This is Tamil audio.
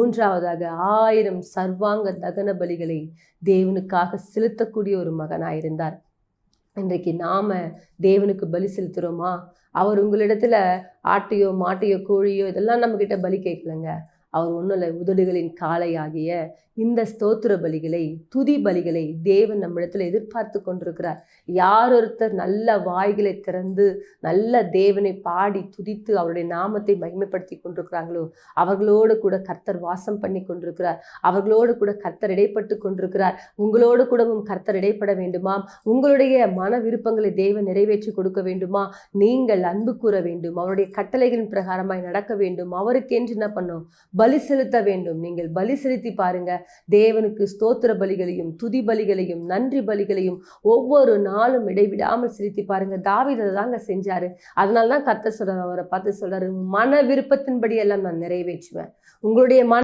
மூன்றாவதாக 1000 சர்வாங்க தகன பலிகளை தேவனுக்காக செலுத்தக்கூடிய ஒரு மகனாயிருந்தார். இன்றைக்கு நாம தேவனுக்கு பலி செலுத்துறோமா? அவர் உங்களிடத்துல ஆட்டையோ மாட்டையோ கோழியோ இதெல்லாம் நம்ம கிட்ட பலி கேட்கலங்க. அவர் ஒன்றும் இல்லை, உதடுகளின் காளையாகிய இந்த ஸ்தோத்திர பலிகளை, துதி பலிகளை தேவன் நம்மிடத்துல எதிர்பார்த்து கொண்டிருக்கிறார். யார் ஒருத்தர் நல்ல வாய்களை திறந்து நல்ல தேவனை பாடி துதித்து அவருடைய நாமத்தை மகிமைப்படுத்தி கொண்டிருக்கிறாங்களோ அவர்களோடு கூட கர்த்தர் வாசம் பண்ணி கொண்டிருக்கிறார். அவர்களோடு கூட கர்த்தர் இடைப்பட்டு கொண்டிருக்கிறார். உங்களோடு கூடவும் கர்த்தர் இடைப்பட வேண்டுமாம். உங்களுடைய மன விருப்பங்களை தேவன் நிறைவேற்றி கொடுக்க வேண்டுமா? நீங்கள் அன்பு கூற வேண்டும், அவருடைய கட்டளைகளின் பிரகாரமாய் நடக்க வேண்டும், அவருக்கென்று என்ன பண்ணும்? பலி செலுத்த வேண்டும். நீங்கள் பலி செலுத்தி பாருங்க. தேவனுக்கு ஸ்தோத்திர பலிகளையும் துதி பலிகளையும் நன்றி பலிகளையும் ஒவ்வொரு நாளும் இடைவிடாமல் செலுத்தி பாருங்க. தாவீது அதை தாங்க செஞ்சாரு. அதனால்தான் கர்த்தர் சொல்றாரு, அவரை பார்த்து சொல்றாரு, மன விருப்பத்தின்படி எல்லாம் நான் நிறைவேற்றுவேன். உங்களுடைய